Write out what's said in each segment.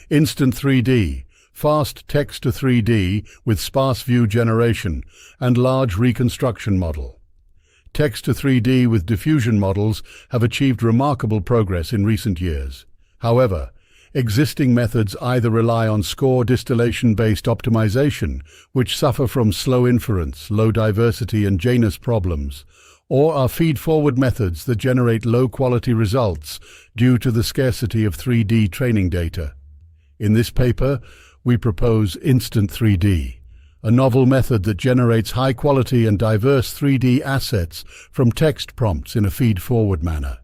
instant 3D, fast text to 3D with Sparse-View generation and large reconstruction model. Text to 3D with diffusion models have achieved remarkable progress in recent years. However, existing methods either rely on score distillation-based optimization, which suffer from slow inference, low diversity, and Janus problems, or are feed-forward methods that generate low-quality results due to the scarcity of 3D training data. In this paper, we propose Instant 3D, a novel method that generates high-quality and diverse 3D assets from text prompts in a feed-forward manner.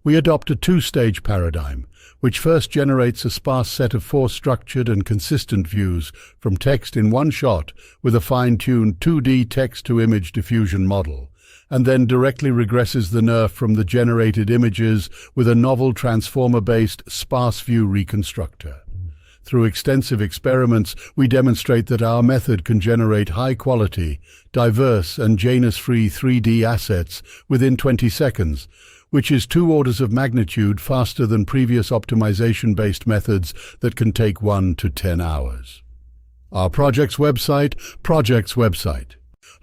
We adopt a two-stage paradigm, which first generates a sparse set of 4 structured and consistent views from text in one shot with a fine-tuned 2D text-to-image diffusion model, and then directly regresses the NERF from the generated images with a novel transformer-based Sparse-View reconstructor. Through extensive experiments, we demonstrate that our method can generate high-quality, diverse, and Janus-free 3D assets within 20 seconds, which is 2 orders of magnitude faster than previous optimization-based methods that can take 1 to 10 hours. Our project's website,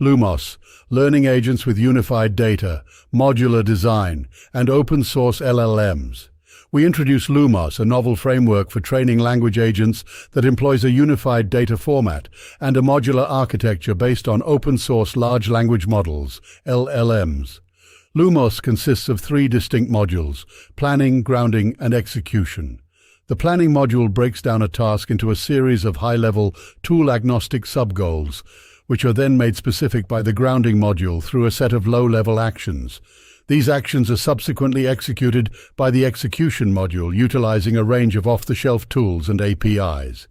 Lumos, learning agents with unified data, modular design, and open-source LLMs. We introduce Lumos, a novel framework for training language agents that employs a unified data format and a modular architecture based on open-source large language models, LLMs. Lumos consists of 3 distinct modules: planning, grounding, and execution. The planning module breaks down a task into a series of high-level, tool-agnostic sub-goals, which are then made specific by the grounding module through a set of low-level actions. These actions are subsequently executed by the execution module, utilizing a range of off-the-shelf tools and APIs.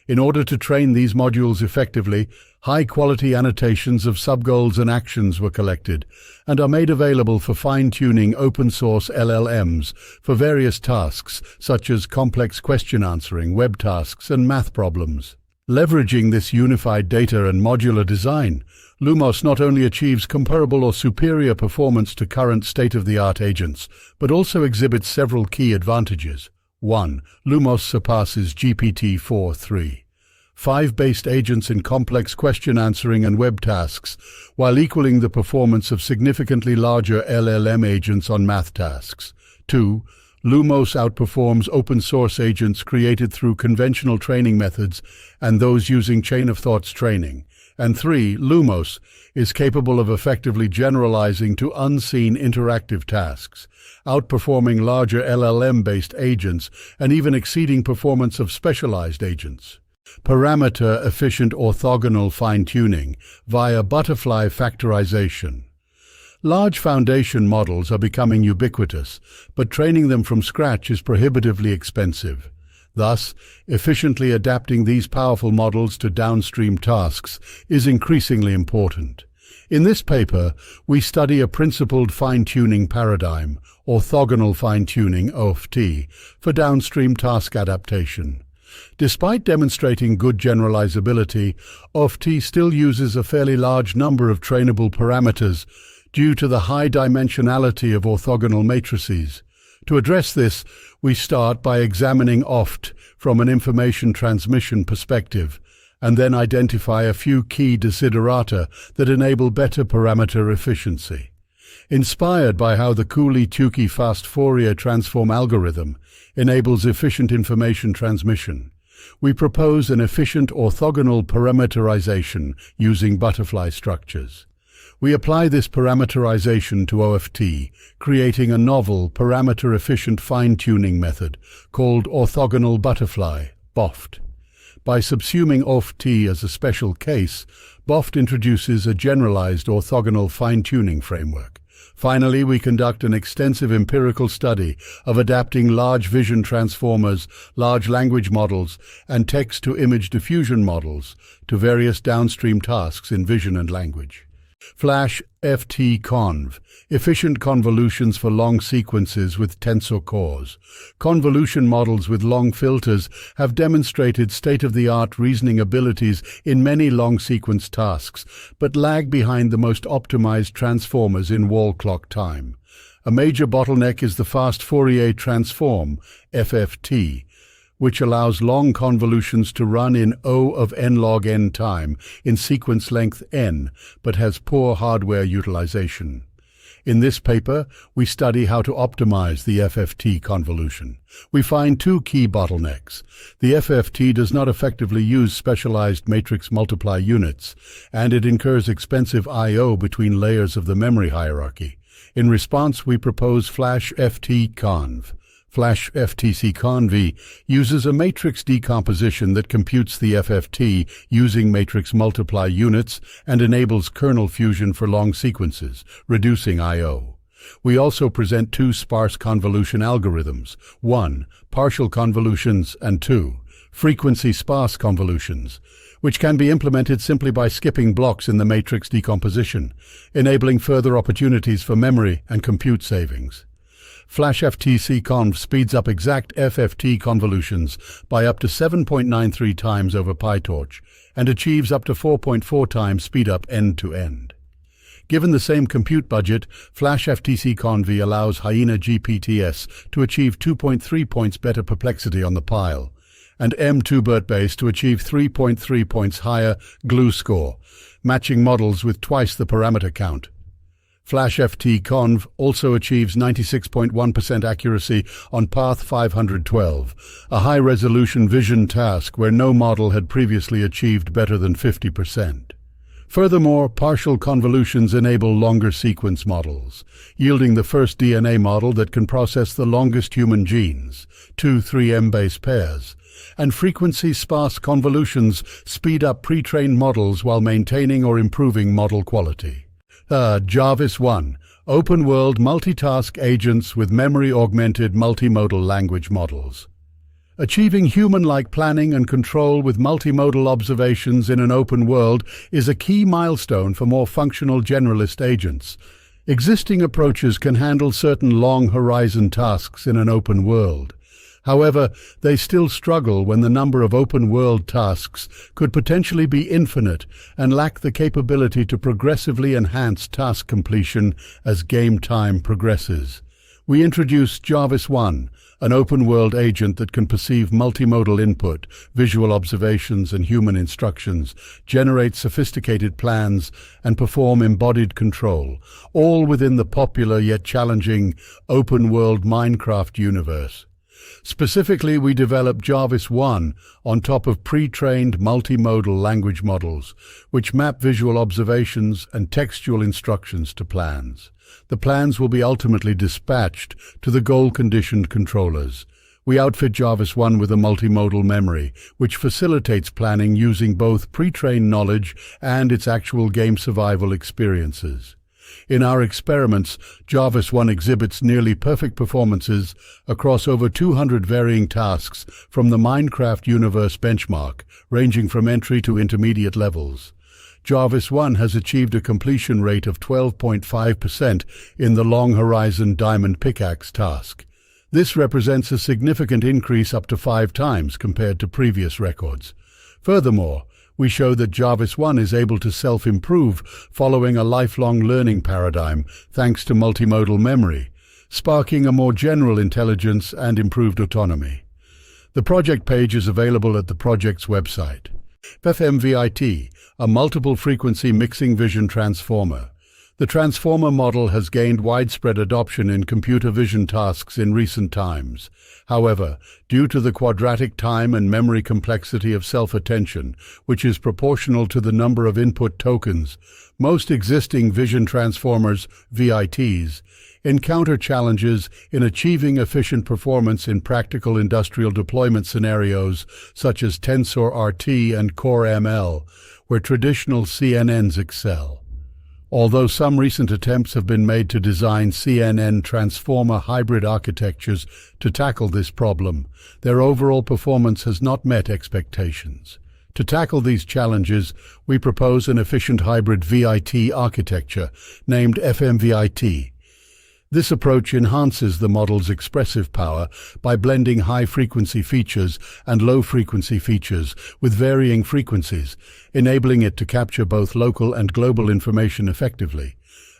In order to train these modules effectively, high-quality annotations of sub-goals and actions were collected and are made available for fine-tuning open-source LLMs for various tasks such as complex question answering, web tasks, and math problems. Leveraging this unified data and modular design, Lumos not only achieves comparable or superior performance to current state-of-the-art agents, but also exhibits several key advantages. 1. Lumos surpasses GPT-4.3. 5-based agents in complex question answering and web tasks, while equaling the performance of significantly larger LLM agents on math tasks. 2. Lumos outperforms open-source agents created through conventional training methods and those using chain-of-thoughts training. And 3. Lumos is capable of effectively generalizing to unseen interactive tasks, outperforming larger LLM-based agents and even exceeding performance of specialized agents. Parameter-efficient orthogonal fine-tuning via butterfly factorization. Large foundation models are becoming ubiquitous, but training them from scratch is prohibitively expensive. Thus, efficiently adapting these powerful models to downstream tasks is increasingly important. In this paper, we study a principled fine-tuning paradigm, orthogonal fine-tuning (OFT), for downstream task adaptation. Despite demonstrating good generalizability, OFT still uses a fairly large number of trainable parameters due to the high dimensionality of orthogonal matrices. To address this, we start by examining OFT from an information transmission perspective, and then identify a few key desiderata that enable better parameter efficiency. Inspired by how the Cooley-Tukey fast Fourier transform algorithm enables efficient information transmission, we propose an efficient orthogonal parameterization using butterfly structures. We apply this parameterization to OFT, creating a novel, parameter-efficient fine-tuning method called orthogonal butterfly, BOFT. By subsuming OFT as a special case, BOFT introduces a generalized orthogonal fine-tuning framework. Finally, we conduct an extensive empirical study of adapting large vision transformers, large language models, and text-to-image diffusion models to various downstream tasks in vision and language. FlashFFTConv, efficient convolutions for long sequences with tensor cores. Convolution models with long filters have demonstrated state-of-the-art reasoning abilities in many long sequence tasks, but lag behind the most optimized transformers in wall clock time. A major bottleneck is the fast Fourier transform, FFT, which allows long convolutions to run in O of n log n time in sequence length n, but has poor hardware utilization. In this paper, we study how to optimize the FFT convolution. We find two key bottlenecks. The FFT does not effectively use specialized matrix multiply units, and it incurs expensive I/O between layers of the memory hierarchy. In response, we propose FlashFFTConv. FlashFFTConv uses a matrix decomposition that computes the FFT using matrix multiply units and enables kernel fusion for long sequences, reducing I/O. We also present two sparse convolution algorithms: 1. Partial convolutions, and 2. Frequency sparse convolutions, which can be implemented simply by skipping blocks in the matrix decomposition, enabling further opportunities for memory and compute savings. FlashFFTConv speeds up exact FFT convolutions by up to 7.93 times over PyTorch and achieves up to 4.4 times speedup end-to-end. Given the same compute budget, FlashFFTConv allows Hyena GPTs to achieve 2.3 points better perplexity on the pile, and M2BERT-based to achieve 3.3 points higher glue score, matching models with twice the parameter count. FlashFFTConv also achieves 96.1% accuracy on path 512, a high-resolution vision task where no model had previously achieved better than 50%. Furthermore, partial convolutions enable longer sequence models, yielding the first DNA model that can process the longest human genes, 2-3M base pairs, and frequency sparse convolutions speed up pre-trained models while maintaining or improving model quality. Jarvis 1. Open-world multitask agents with memory-augmented multimodal language models. Achieving human-like planning and control with multimodal observations in an open world is a key milestone for more functional generalist agents. Existing approaches can handle certain long-horizon tasks in an open world. However, they still struggle when the number of open-world tasks could potentially be infinite and lack the capability to progressively enhance task completion as game time progresses. We introduce Jarvis 1, an open-world agent that can perceive multimodal input, visual observations, and human instructions, generate sophisticated plans, and perform embodied control, all within the popular yet challenging open-world Minecraft universe. Specifically, we developed Jarvis 1 on top of pre-trained multimodal language models, which map visual observations and textual instructions to plans. The plans will be ultimately dispatched to the goal-conditioned controllers. We outfit Jarvis 1 with a multimodal memory, which facilitates planning using both pre-trained knowledge and its actual game survival experiences. In our experiments, Jarvis 1 exhibits nearly perfect performances across over 200 varying tasks from the Minecraft universe benchmark, ranging from entry to intermediate levels. Jarvis 1 has achieved a completion rate of 12.5% in the Long Horizon Diamond Pickaxe task. This represents a significant increase up to 5 times compared to previous records. Furthermore, we show that Jarvis 1 is able to self-improve following a lifelong learning paradigm thanks to multimodal memory, sparking a more general intelligence and improved autonomy. The project page is available at the project's website. FMViT, a multiple frequency mixing vision transformer. The transformer model has gained widespread adoption in computer vision tasks in recent times. However, due to the quadratic time and memory complexity of self-attention, which is proportional to the number of input tokens, most existing vision transformers, VITs, encounter challenges in achieving efficient performance in practical industrial deployment scenarios such as Tensor RT and Core ML, where traditional CNNs excel. Although some recent attempts have been made to design CNN transformer hybrid architectures to tackle this problem, their overall performance has not met expectations. To tackle these challenges, we propose an efficient hybrid VIT architecture named FMViT. This approach enhances the model's expressive power by blending high-frequency features and low-frequency features with varying frequencies, enabling it to capture both local and global information effectively.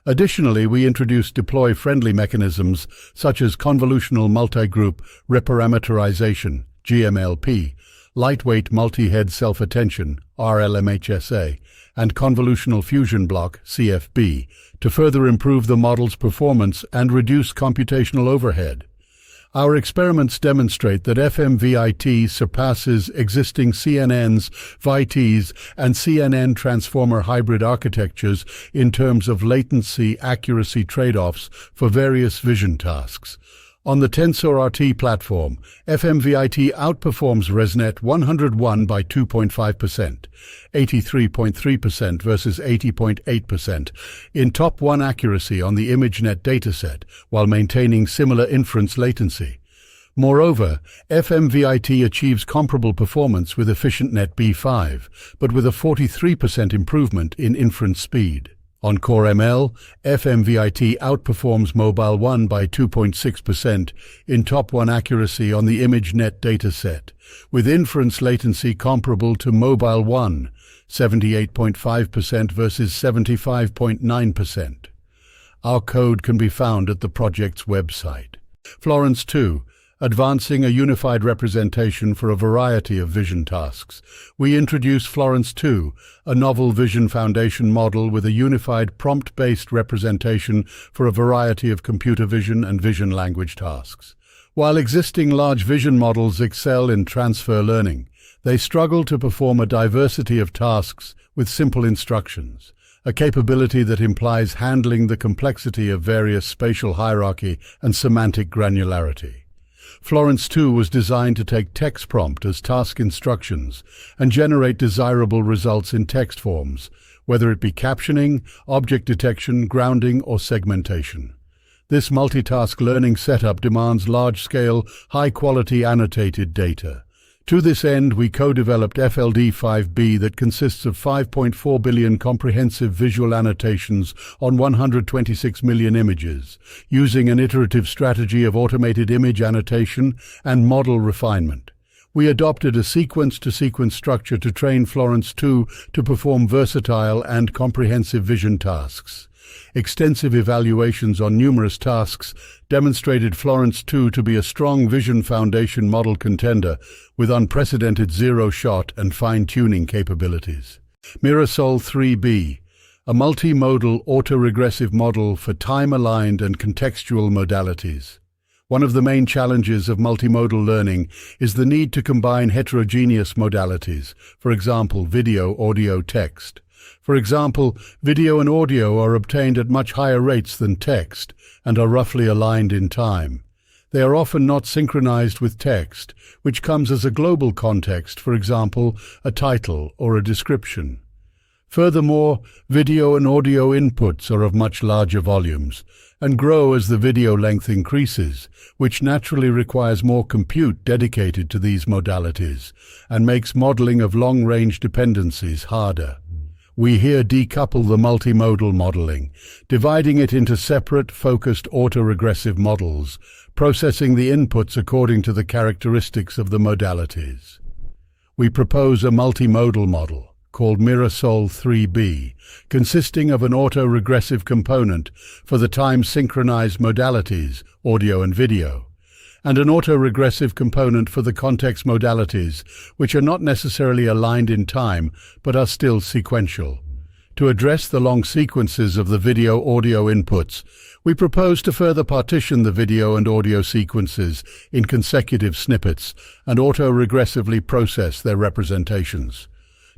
Additionally, we introduce deploy-friendly mechanisms such as convolutional multigroup reparameterization, GMLP, lightweight multi-head self-attention, RLMHSA, and convolutional fusion block, CFB, to further improve the model's performance and reduce computational overhead. Our experiments demonstrate that FMViT surpasses existing CNNs, ViTs, and CNN transformer hybrid architectures in terms of latency-accuracy trade-offs for various vision tasks. On the Tensor RT platform, FMViT outperforms ResNet 101 by 2.5%, 83.3% versus 80.8%, in top 1 accuracy on the ImageNet dataset, while maintaining similar inference latency. Moreover, FMViT achieves comparable performance with EfficientNet B5, but with a 43% improvement in inference speed. On CoreML, FMViT outperforms Mobile 1 by 2.6% in top 1 accuracy on the ImageNet dataset, with inference latency comparable to Mobile 1, 78.5% versus 75.9%. Our code can be found at the project's website. Florence 2. Advancing a unified representation for a variety of vision tasks. We introduce Florence 2, a novel vision foundation model with a unified prompt-based representation for a variety of computer vision and vision language tasks. While existing large vision models excel in transfer learning, they struggle to perform a diversity of tasks with simple instructions, a capability that implies handling the complexity of various spatial hierarchy and semantic granularity. Florence 2 was designed to take text prompt as task instructions and generate desirable results in text forms, whether it be captioning, object detection, grounding, or segmentation. This multitask learning setup demands large-scale, high-quality annotated data. To this end, we co-developed FLD5B that consists of 5.4 billion comprehensive visual annotations on 126 million images, using an iterative strategy of automated image annotation and model refinement. We adopted a sequence-to-sequence structure to train Florence 2 to perform versatile and comprehensive vision tasks. Extensive evaluations on numerous tasks demonstrated Florence 2 to be a strong vision foundation model contender with unprecedented zero-shot and fine-tuning capabilities. Mirasol 3B, a multimodal autoregressive model for time-aligned and contextual modalities. One of the main challenges of multimodal learning is the need to combine heterogeneous modalities, for example, video, audio, text. For example, video and audio are obtained at much higher rates than text and are roughly aligned in time. They are often not synchronized with text, which comes as a global context, for example, a title or a description. Furthermore, video and audio inputs are of much larger volumes and grow as the video length increases, which naturally requires more compute dedicated to these modalities and makes modeling of long-range dependencies harder. We here decouple the multimodal modeling, dividing it into separate, focused autoregressive models, processing the inputs according to the characteristics of the modalities. We propose a multimodal model, called Mirasol 3B, consisting of an autoregressive component for the time-synchronized modalities, audio and video, and an autoregressive component for the context modalities, which are not necessarily aligned in time, but are still sequential. To address the long sequences of the video-audio inputs, we propose to further partition the video and audio sequences in consecutive snippets and autoregressively process their representations.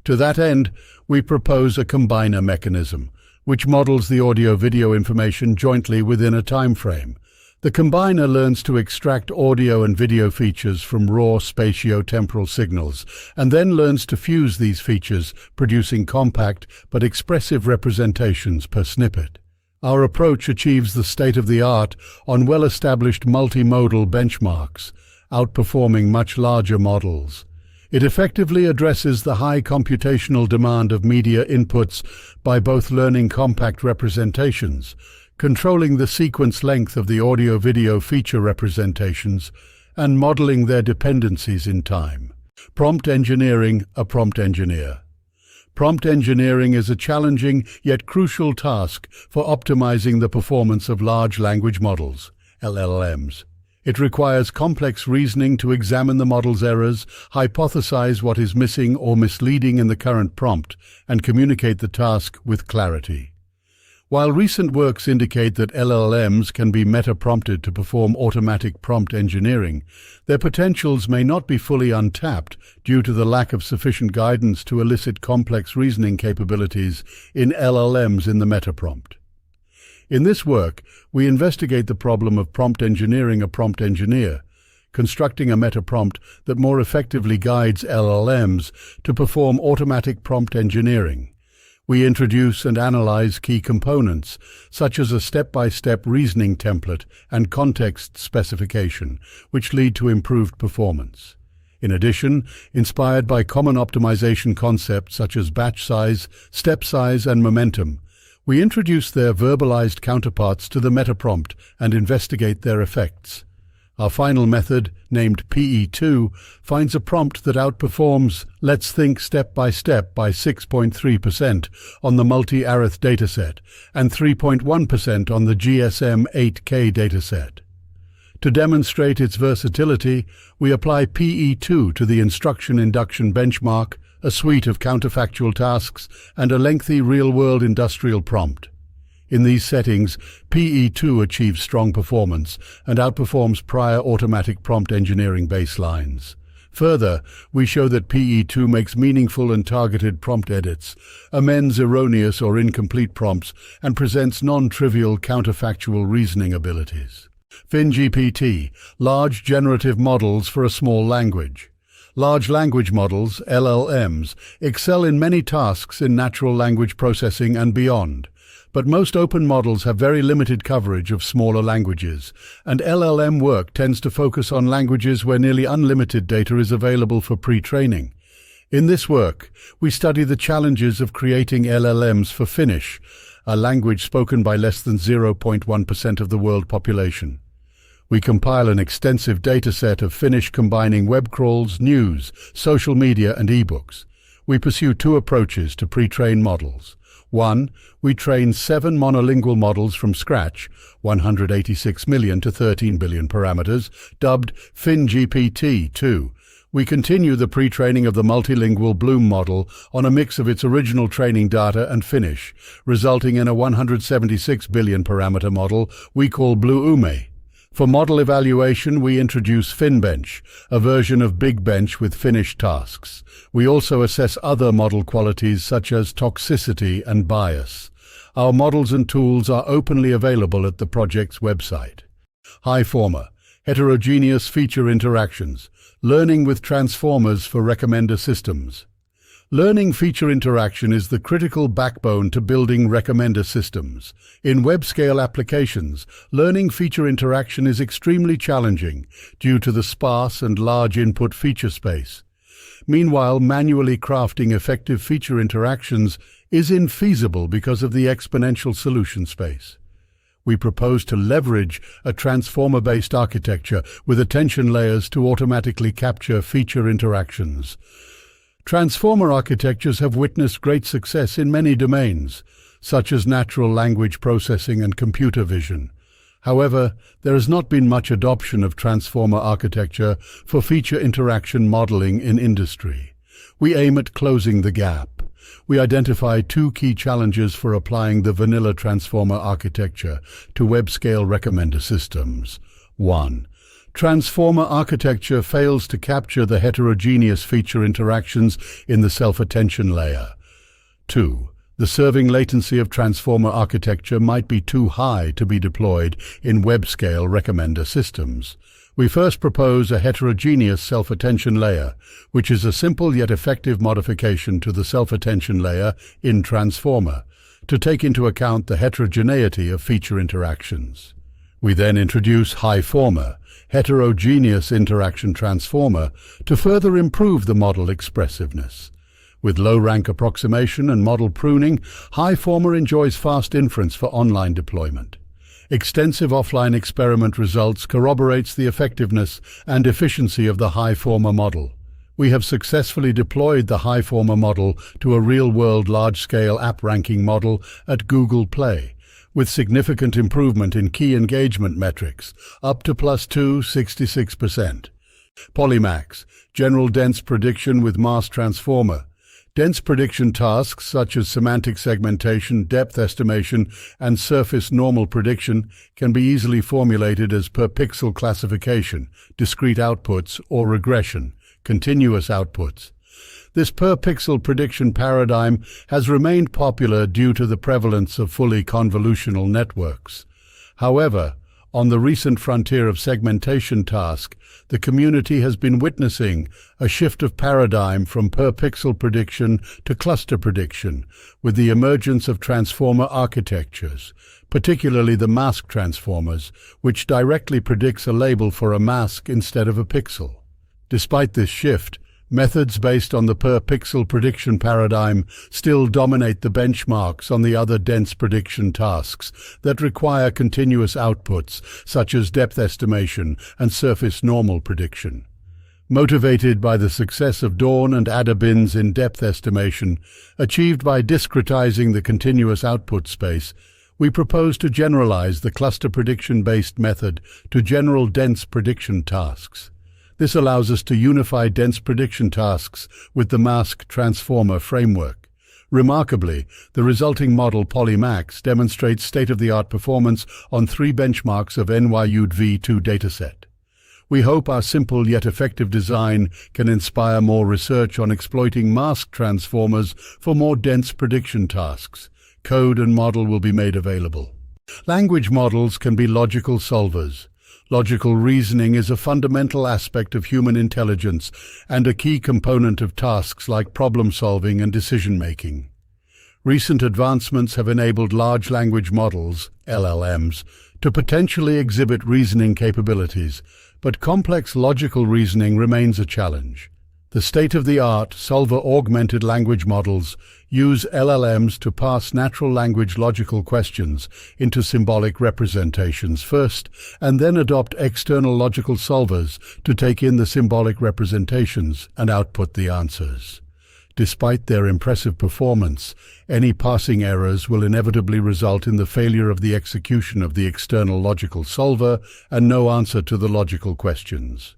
To that end, we propose a combiner mechanism, which models the audio-video information jointly within a time frame. The combiner learns to extract audio and video features from raw spatio-temporal signals, and then learns to fuse these features, producing compact but expressive representations per snippet. Our approach achieves the state-of-the-art on well-established multimodal benchmarks, outperforming much larger models. It effectively addresses the high computational demand of media inputs by both learning compact representations, controlling the sequence length of the audio-video feature representations, and modeling their dependencies in time. Prompt engineering, a prompt engineer. Prompt engineering is a challenging yet crucial task for optimizing the performance of large language models, LLMs. It requires complex reasoning to examine the model's errors, hypothesize what is missing or misleading in the current prompt, and communicate the task with clarity. While recent works indicate that LLMs can be meta-prompted to perform automatic prompt engineering, their potentials may not be fully untapped due to the lack of sufficient guidance to elicit complex reasoning capabilities in LLMs in the meta-prompt. In this work, we investigate the problem of prompt engineering a prompt engineer, constructing a meta-prompt that more effectively guides LLMs to perform automatic prompt engineering. We introduce and analyze key components, such as a step-by-step reasoning template and context specification, which lead to improved performance. In addition, inspired by common optimization concepts such as batch size, step size, and momentum, we introduce their verbalized counterparts to the meta-prompt and investigate their effects. Our final method, named PE2, finds a prompt that outperforms Let's Think Step by 6.3% on the multi-arith dataset and 3.1% on the GSM-8K dataset. To demonstrate its versatility, we apply PE2 to the instruction induction benchmark, a suite of counterfactual tasks, and a lengthy real-world industrial prompt. In these settings, PE2 achieves strong performance and outperforms prior automatic prompt engineering baselines. Further, we show that PE2 makes meaningful and targeted prompt edits, amends erroneous or incomplete prompts, and presents non-trivial counterfactual reasoning abilities. FinGPT, large generative models for a small language. Large language models, LLMs, excel in many tasks in natural language processing and beyond. But most open models have very limited coverage of smaller languages, and LLM work tends to focus on languages where nearly unlimited data is available for pre-training. In this work, we study the challenges of creating LLMs for Finnish, a language spoken by less than 0.1% of the world population. We compile an extensive dataset of Finnish combining web crawls, news, social media, and ebooks. We pursue two approaches to pre-train models. 1. We train 7 monolingual models from scratch, 186 million to 13 billion parameters, dubbed FinGPT. 2. We continue the pre-training of the multilingual Bloom model on a mix of its original training data and Finnish, resulting in a 176 billion parameter model we call BlueUme. For model evaluation, we introduce FinBench, a version of Big Bench with Finnish tasks. We also assess other model qualities such as toxicity and bias. Our models and tools are openly available at the project's website. Hiformer, Heterogeneous Feature Interactions, Learning with Transformers for Recommender Systems. Learning feature interaction is the critical backbone to building recommender systems. In web-scale applications, learning feature interaction is extremely challenging due to the sparse and large input feature space. Meanwhile, manually crafting effective feature interactions is infeasible because of the exponential solution space. We propose to leverage a transformer-based architecture with attention layers to automatically capture feature interactions. Transformer architectures have witnessed great success in many domains, such as natural language processing and computer vision. However, there has not been much adoption of transformer architecture for feature interaction modeling in industry. We aim at closing the gap. We identify 2 key challenges for applying the vanilla transformer architecture to web-scale recommender systems. 1. Transformer architecture fails to capture the heterogeneous feature interactions in the self-attention layer. 2. The serving latency of transformer architecture might be too high to be deployed in web-scale recommender systems. We first propose a heterogeneous self-attention layer, which is a simple yet effective modification to the self-attention layer in Transformer, to take into account the heterogeneity of feature interactions. We then introduce Hiformer, Heterogeneous Interaction Transformer, to further improve the model expressiveness. With low-rank approximation and model pruning, Hiformer enjoys fast inference for online deployment. Extensive offline experiment results corroborates the effectiveness and efficiency of the Hiformer model. We have successfully deployed the Hiformer model to a real-world large-scale app ranking model at Google Play, with significant improvement in key engagement metrics, up to +2, 66%. PolyMaX, General Dense Prediction with Mask Transformer. Dense prediction tasks such as semantic segmentation, depth estimation, and surface normal prediction can be easily formulated as per-pixel classification, discrete outputs, or regression, continuous outputs. This per-pixel prediction paradigm has remained popular due to the prevalence of fully convolutional networks. However, on the recent frontier of segmentation task, the community has been witnessing a shift of paradigm from per-pixel prediction to cluster prediction, with the emergence of transformer architectures, particularly the mask transformers, which directly predicts a label for a mask instead of a pixel. Despite this shift, methods based on the per-pixel prediction paradigm still dominate the benchmarks on the other dense prediction tasks that require continuous outputs, such as depth estimation and surface normal prediction. Motivated by the success of Dawn and Ada bins in depth estimation, achieved by discretizing the continuous output space, we propose to generalize the cluster prediction-based method to general dense prediction tasks. This allows us to unify dense prediction tasks with the mask transformer framework. Remarkably, the resulting model PolyMaX demonstrates state-of-the-art performance on 3 benchmarks of NYUV2 dataset. We hope our simple yet effective design can inspire more research on exploiting mask transformers for more dense prediction tasks. Code and model will be made available. Language models can be logical solvers. Logical reasoning is a fundamental aspect of human intelligence and a key component of tasks like problem-solving and decision-making. Recent advancements have enabled large language models, LLMs, to potentially exhibit reasoning capabilities, but complex logical reasoning remains a challenge. The state-of-the-art solver-augmented language models use LLMs to parse natural language logical questions into symbolic representations first, and then adopt external logical solvers to take in the symbolic representations and output the answers. Despite their impressive performance, any parsing errors will inevitably result in the failure of the execution of the external logical solver and no answer to the logical questions.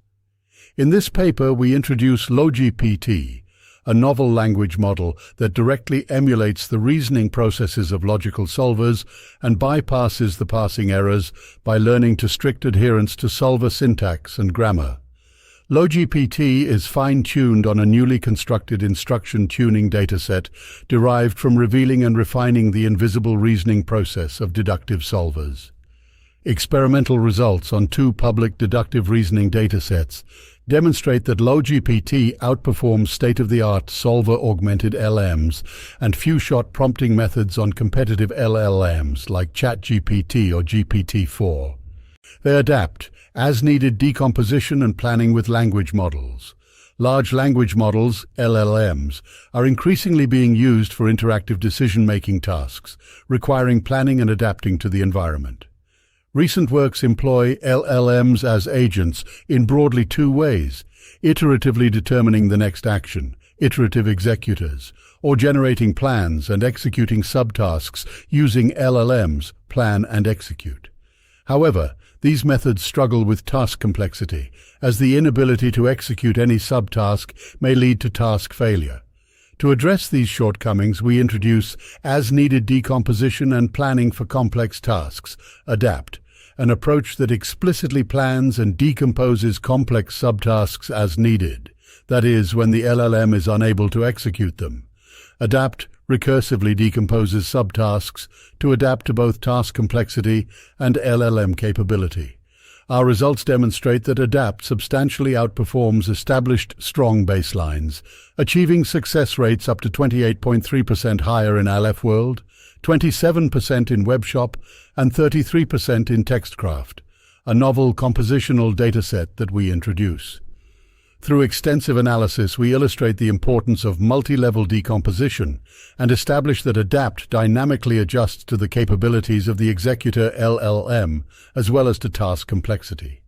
In this paper, we introduce LoGPT, a novel language model that directly emulates the reasoning processes of logical solvers and bypasses the parsing errors by learning to strict adherence to solver syntax and grammar. LoGPT is fine-tuned on a newly constructed instruction tuning dataset derived from revealing and refining the invisible reasoning process of deductive solvers. Experimental results on 2 public deductive reasoning datasets demonstrate that LoGPT outperforms state-of-the-art solver-augmented LLMs and few-shot prompting methods on competitive LLMs like ChatGPT or GPT-4. They adapt as-needed decomposition and planning with language models. Large language models, LLMs, are increasingly being used for interactive decision-making tasks, requiring planning and adapting to the environment. Recent works employ LLMs as agents in broadly 2 ways: iteratively determining the next action, iterative executors, or generating plans and executing subtasks using LLMs, plan and execute. However, these methods struggle with task complexity, as the inability to execute any subtask may lead to task failure. To address these shortcomings, we introduce as-needed decomposition and planning for complex tasks, ADAPT, an approach that explicitly plans and decomposes complex subtasks as needed, that is, when the LLM is unable to execute them. ADAPT recursively decomposes subtasks to adapt to both task complexity and LLM capability. Our results demonstrate that ADAPT substantially outperforms established strong baselines, achieving success rates up to 28.3% higher in Aleph World, 27% in WebShop, and 33% in TextCraft, a novel compositional dataset that we introduce. Through extensive analysis, we illustrate the importance of multi-level decomposition and establish that ADAPT dynamically adjusts to the capabilities of the executor LLM as well as to task complexity.